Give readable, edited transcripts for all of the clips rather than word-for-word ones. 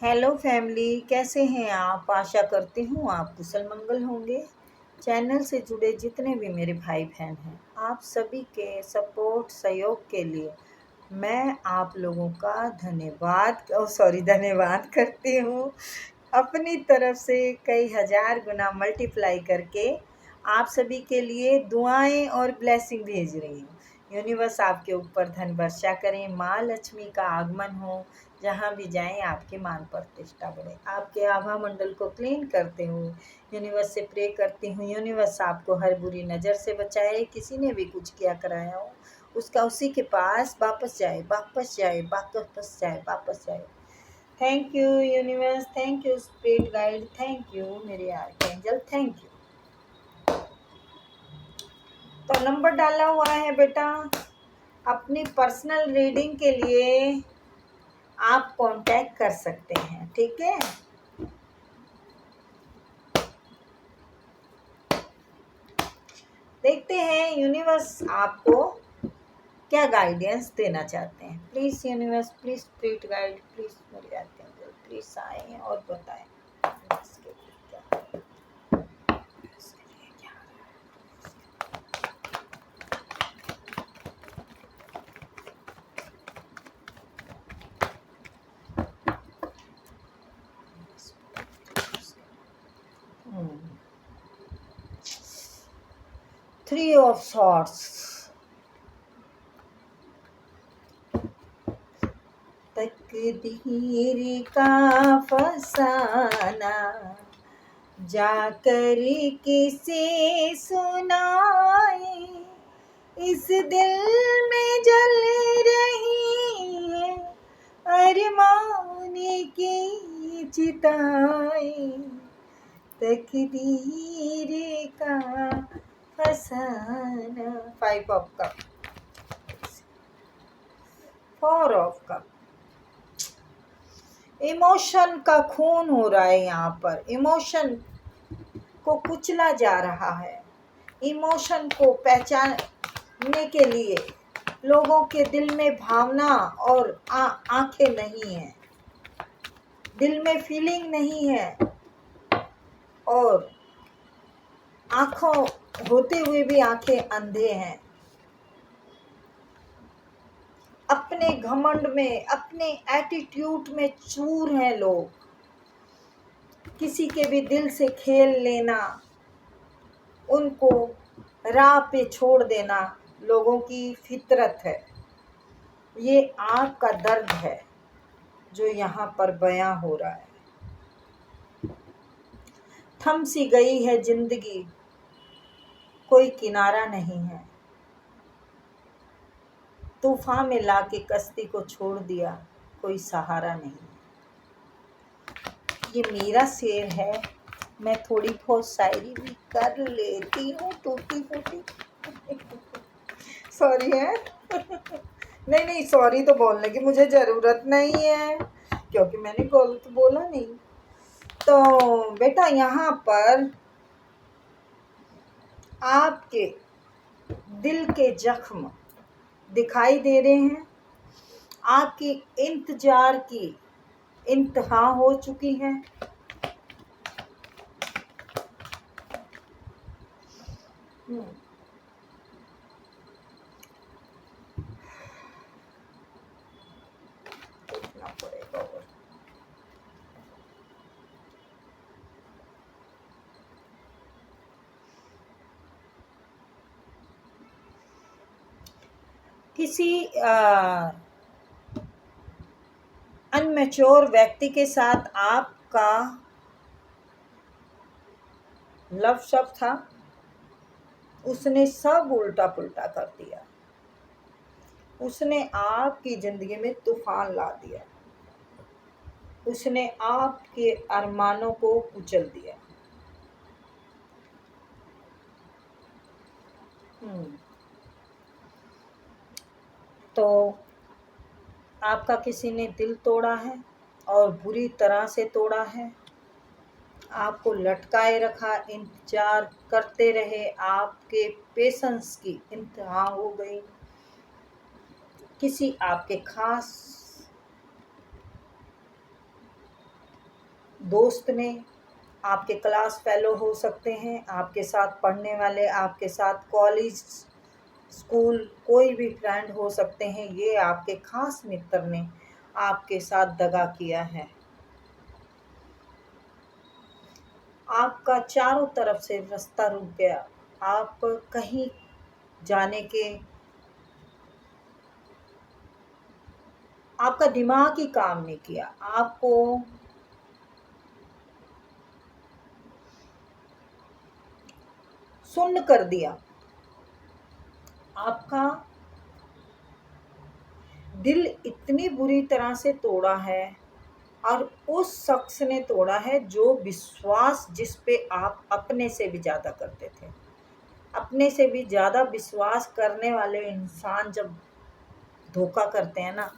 Hello family, कैसे हैं आप? आशा करती हूँ आप कुशल मंगल होंगे। चैनल से जुड़े जितने भी मेरे भाई बहन हैं, आप सभी के सपोर्ट सहयोग के लिए मैं आप लोगों का धन्यवाद करती हूँ। अपनी तरफ से कई हजार गुना मल्टीप्लाई करके आप सभी के लिए दुआएं और ब्लेसिंग भेज रही हूँ। यूनिवर्स आपके ऊपर धन वर्षा करें, माँ लक्ष्मी का आगमन हो, जहाँ भी जाएं आपकी मान प्रतिष्ठा बढ़े। आपके आभा मंडल को क्लीन करते हुए यूनिवर्स से प्रे करती हूँ, यूनिवर्स आपको हर बुरी नज़र से बचाए। किसी ने भी कुछ किया कराया हो उसका उसी के पास वापस जाए, वापस जाए, वापस जाए, वापस जाए। Thank you universe, thank you spirit guide, thank you मेरे आर्कएंजल, थैंक यू। तो नंबर डाला हुआ है बेटा। अपनी पर्सनल रीडिंग के लिए आप कांटेक्ट कर सकते हैं, ठीक है। देखते हैं यूनिवर्स आपको क्या गाइडेंस देना चाहते हैं। Please universe, please spirit guide, please मेरे आर्कएंजल, प्लीज आए और बताएं इसके लिए क्या, इसके लिए क्या। 3 ऑफ सॉर्ड्स। तकदीर का फसाना जाकर किसे सुनाए, इस दिल में जल रही है अरमान की चिताएं। तकदीर का फसाना। 5 of cup, 4 of cup. Emotion का खून हो रहा है यहाँ पर। इमोशन को कुचला जा रहा है। इमोशन को पहचानने के लिए लोगों के दिल में भावना और आंखें नहीं है, दिल में फीलिंग नहीं है, और आंखों होते हुए भी आंखें अंधे हैं। अपने घमंड में, अपने एटीट्यूड में चूर हैं लोग। किसी के भी दिल से खेल लेना, उनको राह पे छोड़ देना लोगों की फितरत है। ये आँख का दर्द है जो यहाँ पर बयां हो रहा है। थम सी गई है जिंदगी, कोई किनारा नहीं है। तूफान में लाके कश्ती को छोड़ दिया, कोई सहारा नहीं। ये मेरा शेर है, मैं थोड़ी बहुत शायरी भी कर लेती हूँ, टूटी फूटी। सॉरी है। नहीं नहीं, सॉरी तो बोलने की मुझे ज़रूरत नहीं है, क्योंकि मैंने गलत बोला नहीं। तो बेटा यहाँ पर आपके दिल के जख्म दिखाई दे रहे हैं। आपकी इंतजार की इंतहा हो चुकी है। देखना पड़ेगा। और किसी अनमेच्योर व्यक्ति के साथ आपका लव शब्द था, उसने सब उल्टा पुल्टा कर दिया। उसने आपकी जिंदगी में तूफान ला दिया। उसने आपके अरमानों को कुचल दिया। तो आपका किसी ने दिल तोड़ा है और बुरी तरह से तोड़ा है। आपको लटकाए रखा, इंतजार करते रहे, आपके पेशेंस की इंतहा हो गई। किसी आपके खास दोस्त ने, आपके क्लास फेलो हो सकते हैं, आपके साथ पढ़ने वाले, आपके साथ कॉलेज स्कूल कोई भी फ्रेंड हो सकते हैं। ये आपके खास मित्र ने आपके साथ दगा किया है। आपका चारों तरफ से रास्ता रुक गया। आप कहीं जाने के, आपका दिमाग ही काम नहीं किया, आपको सुन्न कर दिया। आपका दिल इतनी बुरी तरह से तोड़ा है, और उस शख्स ने तोड़ा है जो विश्वास जिस पे आप अपने से भी ज़्यादा करते थे। अपने से भी ज़्यादा विश्वास करने वाले इंसान जब धोखा करते हैं ना,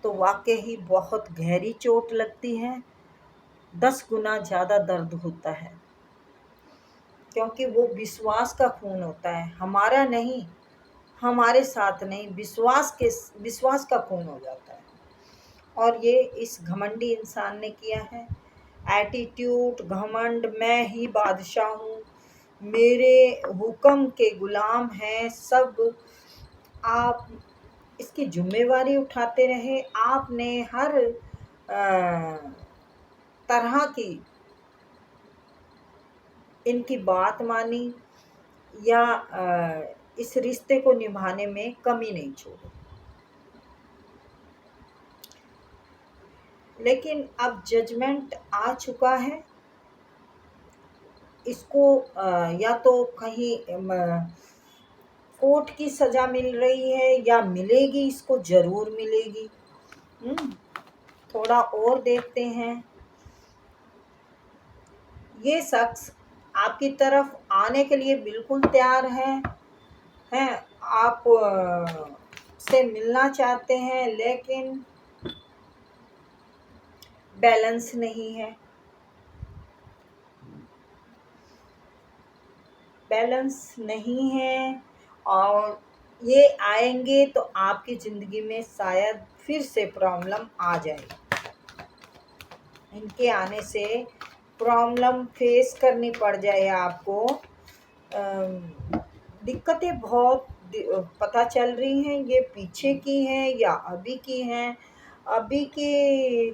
तो वाकई ही बहुत गहरी चोट लगती है, 10 गुना ज़्यादा दर्द होता है, क्योंकि वो विश्वास का खून होता है, हमारा नहीं, हमारे साथ नहीं, विश्वास का खून हो जाता है। और ये इस घमंडी इंसान ने किया है। एटीट्यूड, घमंड, मैं ही बादशाह हूँ, मेरे हुक्म के गुलाम हैं सब। आप इसकी जिम्मेवारी उठाते रहे। आपने हर तरह की इनकी बात मानी, या इस रिश्ते को निभाने में कमी नहीं छोड़ी। लेकिन अब जजमेंट आ चुका है। इसको या तो कहीं कोर्ट की सज़ा मिल रही है, या मिलेगी, इसको ज़रूर मिलेगी। थोड़ा और देखते हैं। ये शख्स आपकी तरफ आने के लिए बिल्कुल तैयार हैं, आप से मिलना चाहते हैं, लेकिन बैलेंस नहीं है। बैलेंस नहीं है, और ये आएंगे तो आपकी ज़िंदगी में शायद फिर से प्रॉब्लम आ जाए। इनके आने से प्रॉब्लम फेस करनी पड़ जाए आपको। दिक्कतें बहुत पता चल रही हैं, ये पीछे की हैं या अभी की हैं। अभी की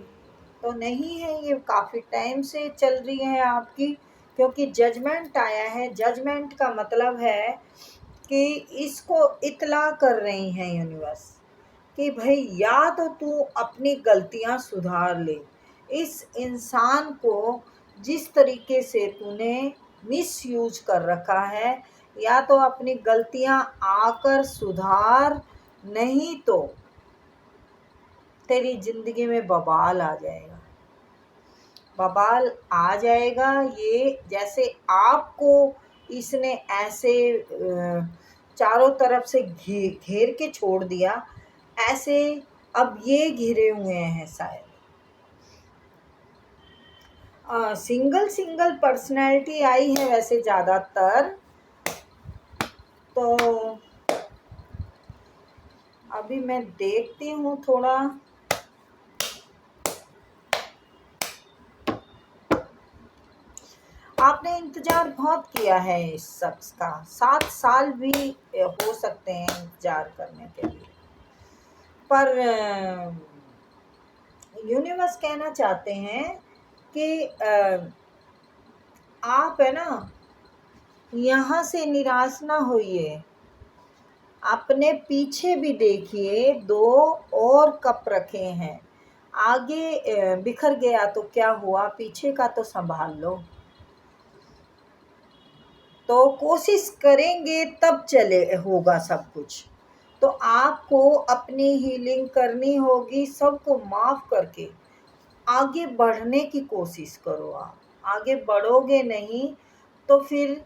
तो नहीं है, ये काफ़ी टाइम से चल रही है आपकी, क्योंकि जजमेंट आया है। जजमेंट का मतलब है कि इसको इत्तला कर रही हैं यूनिवर्स कि भाई या तो तू अपनी गलतियां सुधार ले। इस इंसान को जिस तरीके से तूने मिसयूज कर रखा है, या तो अपनी गलतियां आकर सुधार, नहीं तो तेरी जिंदगी में बवाल आ जाएगा। बवाल आ जाएगा। ये जैसे आपको इसने ऐसे चारों तरफ से घेर के छोड़ दिया, ऐसे अब ये घिरे हुए हैं शायद। सिंगल पर्सनैलिटी आई है वैसे ज़्यादातर। तो अभी मैं देखती हूँ थोड़ा। आपने इंतज़ार बहुत किया है इस शख्स का, 7 साल भी हो सकते हैं इंतज़ार करने के लिए, पर यूनिवर्स कहना चाहते हैं कि आप है ना, यहाँ से निराश ना होइए। अपने पीछे भी देखिए, 2 और कप रखे हैं। आगे बिखर गया तो क्या हुआ, पीछे का तो संभाल लो। तो कोशिश करेंगे तब चले होगा सब कुछ। तो आपको अपनी हीलिंग करनी होगी, सबको माफ़ करके आगे बढ़ने की कोशिश करो। आप आगे बढ़ोगे नहीं तो फिर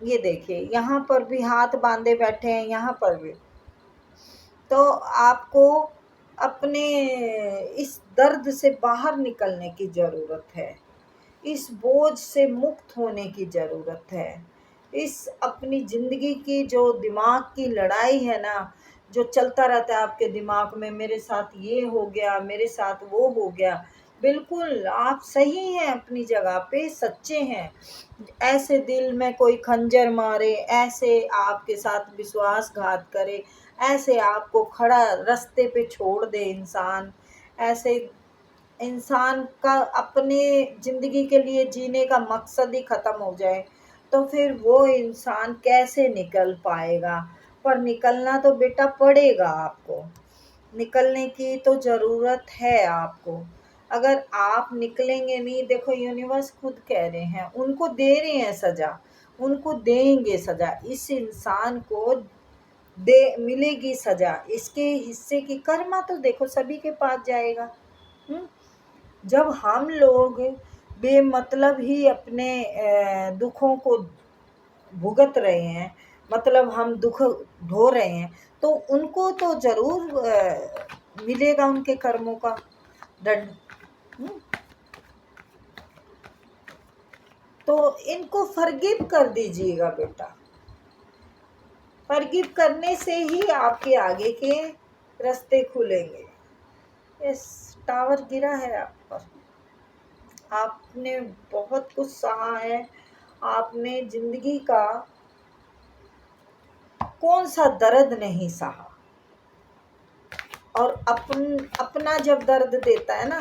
ये देखिए, यहाँ पर भी हाथ बांधे बैठे हैं, यहाँ पर भी। तो आपको अपने इस दर्द से बाहर निकलने की ज़रूरत है। इस बोझ से मुक्त होने की ज़रूरत है। इस अपनी ज़िंदगी की जो दिमाग की लड़ाई है ना, जो चलता रहता है आपके दिमाग में, मेरे साथ ये हो गया, मेरे साथ वो हो गया, बिल्कुल, आप सही हैं, अपनी जगह पे सच्चे हैं। ऐसे दिल में कोई खंजर मारे, ऐसे आपके साथ विश्वासघात करे, ऐसे आपको खड़ा रास्ते पे छोड़ दे इंसान, ऐसे इंसान का अपने ज़िंदगी के लिए जीने का मकसद ही ख़त्म हो जाए, तो फिर वो इंसान कैसे निकल पाएगा? पर निकलना तो बेटा पड़ेगा आपको। निकलने की तो ज़रूरत है आपको। अगर आप निकलेंगे नहीं, देखो यूनिवर्स खुद कह रहे हैं, उनको दे रहे हैं सज़ा, उनको देंगे सज़ा। इस इंसान को दे मिलेगी सज़ा, इसके हिस्से की कर्मा तो देखो सभी के पास जाएगा। हुँ? जब हम लोग बेमतलब ही अपने दुखों को भुगत रहे हैं, मतलब हम दुख ढो रहे हैं, तो उनको तो ज़रूर मिलेगा उनके कर्मों का दंड। हुँ? तो इनको फॉरगिव कर दीजिएगा बेटा। फॉरगिव करने से ही आपके आगे के रास्ते खुलेंगे। यस, टावर गिरा है आप पर। आपने बहुत कुछ सहा है। आपने ज़िंदगी का कौन-सा दर्द नहीं सहा, और अपना जब दर्द देता है ना,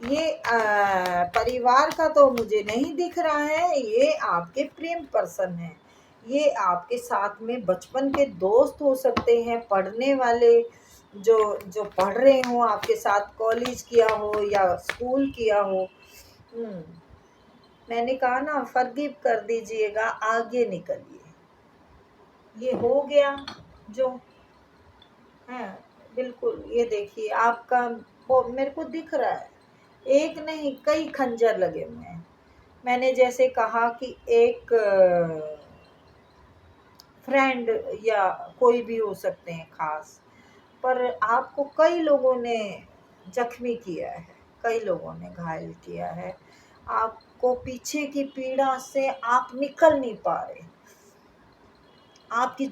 ये परिवार का तो मुझे नहीं दिख रहा है, ये आपके प्रेम पर्सन हैं। ये आपके साथ में बचपन के दोस्त हो सकते हैं, पढ़ने वाले, जो जो पढ़ रहे हों आपके साथ, कॉलेज किया हो या स्कूल किया हो। हुँ, मैंने कहा ना, फ़ॉरगिव कर दीजिएगा, आगे निकलिए। ये हो गया जो है, बिल्कुल। ये देखिए आपका, वो मेरे को दिख रहा है, एक नहीं कई खंजर लगे हुए हैं। मैंने जैसे कहा कि एक फ्रेंड या कोई भी हो सकते हैं खास, पर आपको कई लोगों ने जख्मी किया है, कई लोगों ने घायल किया है। आपको पीछे की पीड़ा से आप निकल नहीं पा रहे। आपकी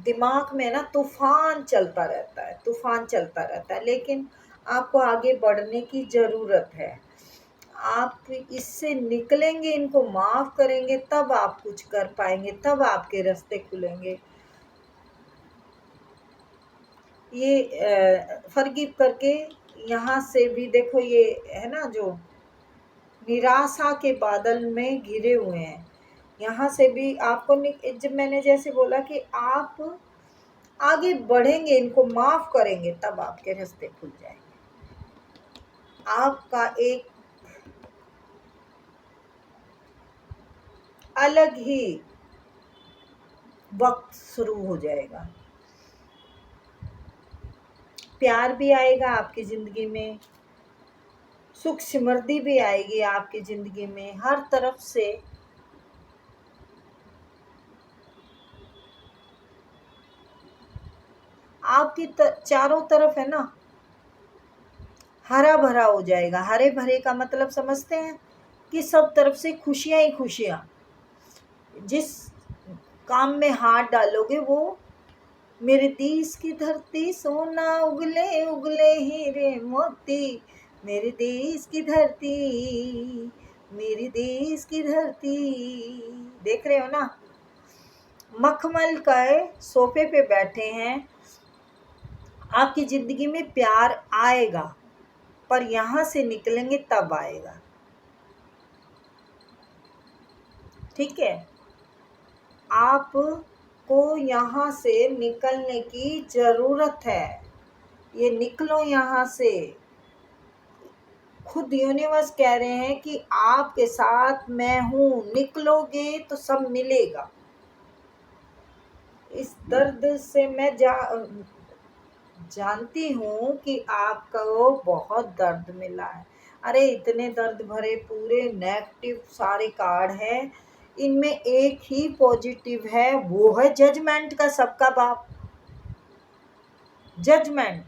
दिमाग में ना तूफान चलता रहता है, तूफान चलता रहता है, लेकिन आपको आगे बढ़ने की ज़रूरत है। आप इससे निकलेंगे, इनको माफ़ करेंगे, तब आप कुछ कर पाएंगे, तब आपके रास्ते खुलेंगे। ये फॉरगिव करके यहाँ से भी देखो, ये है ना जो निराशा के बादल में घिरे हुए हैं, यहाँ से भी आपको जब मैंने जैसे बोला कि आप आगे बढ़ेंगे, इनको माफ करेंगे, तब आपके रास्ते खुल जाएंगे। आपका एक अलग ही वक्त शुरू हो जाएगा। प्यार भी आएगा आपकी जिंदगी में, सुख समृद्धि भी आएगी आपकी जिंदगी में, हर तरफ से आपकी चारों तरफ है ना, हरा भरा हो जाएगा। हरे भरे का मतलब समझते हैं कि सब तरफ से खुशियां ही खुशियां। जिस काम में हाथ डालोगे वो, मेरे देश की धरती सोना उगले उगले हीरे मोती, मेरे देश की धरती, मेरे देश की धरती। देख रहे हो ना, मखमल का सोफे पे बैठे हैं। आपकी जिंदगी में प्यार आएगा, पर यहाँ से निकलेंगे तब आएगा। ठीक है, आपको यहाँ से निकलने की ज़रूरत है। ये निकलो यहाँ से। खुद यूनिवर्स कह रहे हैं कि आपके साथ मैं हूँ, निकलोगे तो सब मिलेगा। इस दर्द से मैं जानती हूँ कि आपको बहुत दर्द मिला है। अरे इतने दर्द भरे पूरे नेगेटिव सारे कार्ड हैं, इनमें एक ही पॉजिटिव है, वो है जजमेंट का सबका बाप। जजमेंट,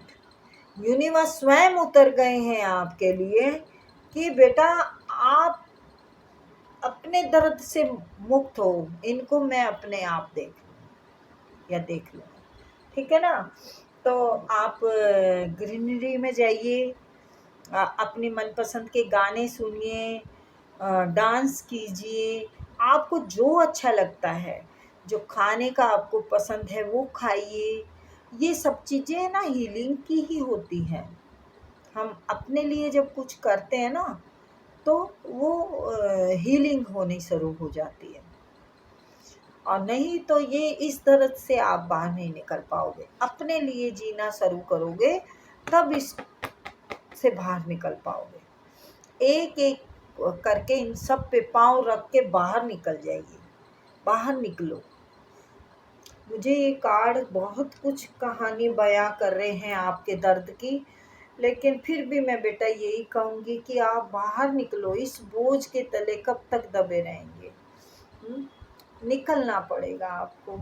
यूनिवर्स स्वयं उतर गए हैं आपके लिए कि बेटा आप अपने दर्द से मुक्त हो, इनको मैं अपने आप देख लूँ या देख लूँ। ठीक है ना, तो आप ग्रीनरी में जाइए, अपनी मनपसंद के गाने सुनिए, डांस कीजिए, आपको जो अच्छा लगता है, जो खाने का आपको पसंद है वो खाइए। ये सब चीज़ें ना हीलिंग की ही होती हैं। हम अपने लिए जब कुछ करते हैं ना, तो वो हीलिंग होनी शुरू हो जाती है। और नहीं तो ये इस दर्द से आप बाहर नहीं निकल पाओगे। अपने लिए जीना शुरू करोगे, तब इससे बाहर निकल पाओगे। एक एक करके इन सब पे पाँव रख के बाहर निकल जाइए, बाहर निकलो। मुझे ये कार्ड बहुत कुछ कहानी बयां कर रहे हैं आपके दर्द की, लेकिन फिर भी मैं बेटा यही कहूँगी कि आप बाहर निकलो। इस बोझ के तले कब तक दबे रहेंगे? निकलना पड़ेगा आपको।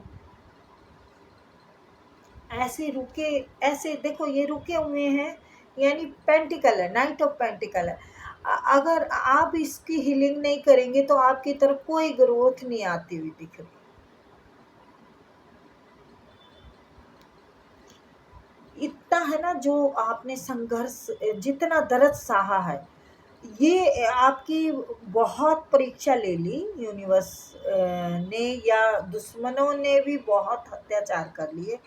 ऐसे रुके, ऐसे देखो ये रुके हुए हैं, यानी पेंटिकल है, नाइट ऑफ पेंटिकल है। अगर आप इसकी हीलिंग नहीं करेंगे तो आपकी तरफ कोई ग्रोथ नहीं आती हुई दिख रही। इतना है ना जो आपने संघर्ष, जितना दर्द सहा है, ये आपकी बहुत परीक्षा ले ली यूनिवर्स ने, या दुश्मनों ने भी बहुत अत्याचार कर लिए।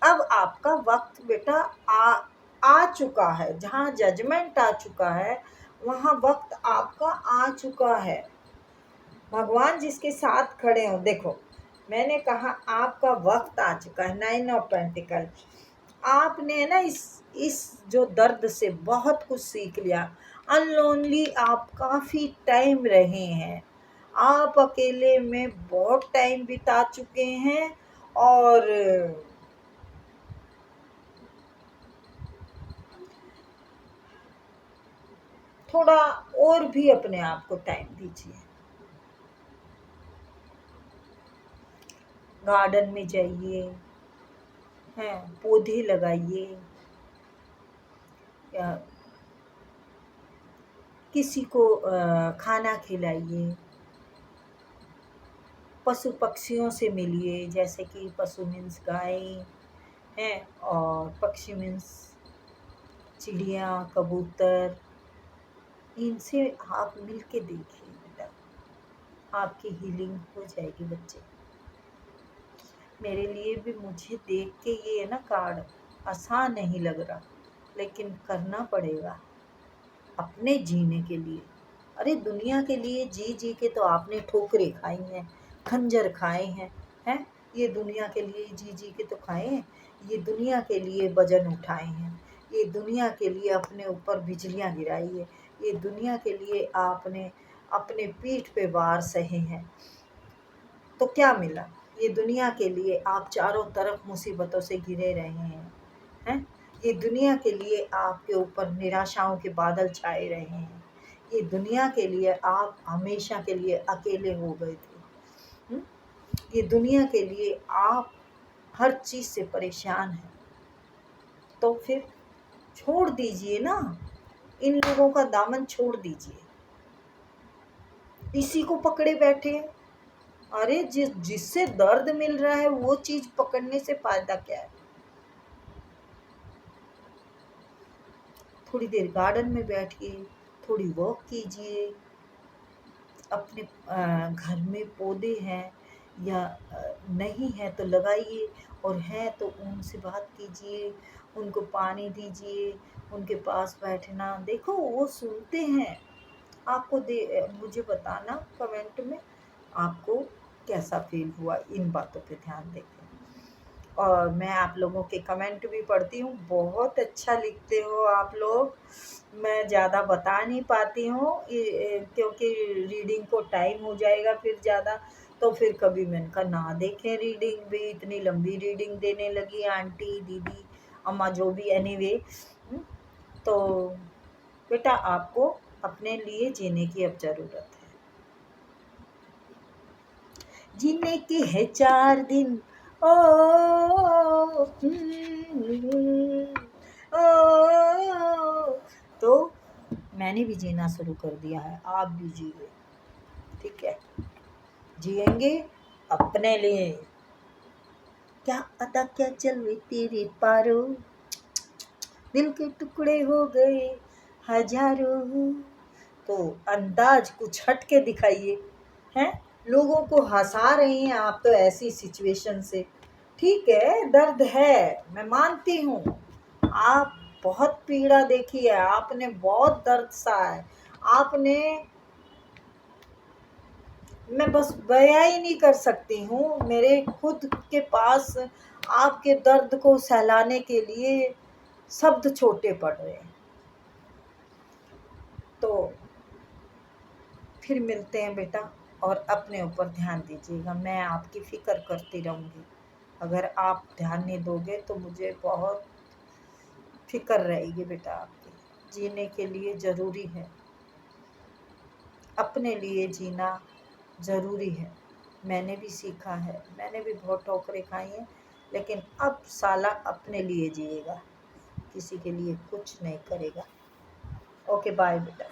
अब आपका वक्त बेटा आ आ चुका है। जहाँ जजमेंट आ चुका है, वहाँ वक्त आपका आ चुका है। भगवान जिसके साथ खड़े हो, देखो मैंने कहा आपका वक्त आ चुका है। 9 ऑफ पेंटिकल, आपने ना इस जो दर्द से बहुत कुछ सीख लिया। अनलोनली आप काफ़ी टाइम रहे हैं, आप अकेले में बहुत टाइम बिता चुके हैं। और थोड़ा और भी अपने आप को टाइम दीजिए। गार्डन में जाइए, हैं पौधे लगाइए, या किसी को खाना खिलाइए, पशु पक्षियों से मिलिए। जैसे कि पशु मीन्स गाय हैं, और पक्षी मीन्स चिड़िया, कबूतर। इनसे आप मिल के देखिए बेटा, आपकी हीलिंग हो जाएगी बच्चे। मेरे लिए भी, मुझे देख के ये है ना कार्ड आसान नहीं लग रहा, लेकिन करना पड़ेगा अपने जीने के लिए। अरे दुनिया के लिए जी जी के तो आपने ठोकरें खाई हैं, खंजर खाए हैं। ये दुनिया के लिए जी जी के तो खाए हैं। ये दुनिया के लिए वजन उठाए हैं। ये दुनिया के लिए अपने ऊपर बिजलियां गिराई है। ये दुनिया के लिए आपने अपने पीठ पे वार सहे हैं। तो क्या मिला? ये दुनिया के लिए आप चारों तरफ मुसीबतों से घिरे रहे हैं। ये दुनिया के लिए आपके ऊपर निराशाओं के बादल छाए रहे हैं। ये दुनिया के लिए आप हमेशा के लिए अकेले हो गए थे। हुँ? ये दुनिया के लिए आप हर चीज़ से परेशान हैं। तो फिर छोड़ दीजिए ना, इन लोगों का दामन छोड़ दीजिए। इसी को पकड़े बैठे हैं। अरे जिससे दर्द मिल रहा है वो चीज़ पकड़ने से फ़ायदा क्या है? थोड़ी देर गार्डन में बैठिए, थोड़ी वॉक कीजिए। अपने घर में पौधे हैं या नहीं है तो लगाइए, और हैं तो उनसे बात कीजिए, उनको पानी दीजिए, उनके पास बैठना। देखो वो सुनते हैं। आपको मुझे बताना कमेंट में आपको कैसा फील हुआ इन बातों पे ध्यान देके। और मैं आप लोगों के कमेंट भी पढ़ती हूँ, बहुत अच्छा लिखते हो आप लोग। मैं ज़्यादा बता नहीं पाती हूँ क्योंकि रीडिंग को टाइम हो जाएगा फिर ज़्यादा। तो फिर कभी मैंने कहा ना देखें रीडिंग भी, इतनी लंबी रीडिंग देने लगी आंटी, दीदी, अम्मा, जो भी एनीवे। तो बेटा आपको अपने लिए जीने की अब ज़रूरत है। जीने के है 4 दिन, ओ, ओ, तो मैंने भी जीना शुरू कर दिया है, आप भी जिए। ठीक है, जिएंगे अपने लिए। क्या पता क्या चले तेरे पारो, दिल के टुकड़े हो गए, हजारों। तो अंदाज कुछ हट के दिखाइए। हैं, लोगों को हंसा रही हैं आप तो ऐसी सिचुएशन से। ठीक है, दर्द है, मैं मानती हूँ। आप बहुत पीड़ा देखी है, आपने बहुत दर्द सहा है, आपने, मैं बस बयां ही नहीं कर सकती हूँ, मेरे खुद के पास आपके दर्द को सहलाने के लिए शब्द छोटे पड़ रहे हैं। तो फिर मिलते हैं बेटा, और अपने ऊपर ध्यान दीजिएगा। मैं आपकी फ़िक्र करती रहूँगी। अगर आप ध्यान नहीं दोगे तो मुझे बहुत फ़िक्र रहेगी बेटा आपकी। जीने के लिए ज़रूरी है, अपने लिए जीना ज़रूरी है। मैंने भी सीखा है, मैंने भी बहुत ठोकरें खाई हैं, लेकिन अब साला अपने लिए जिएगा, किसी के लिए कुछ नहीं करेगा। ओके, बाय बेटा।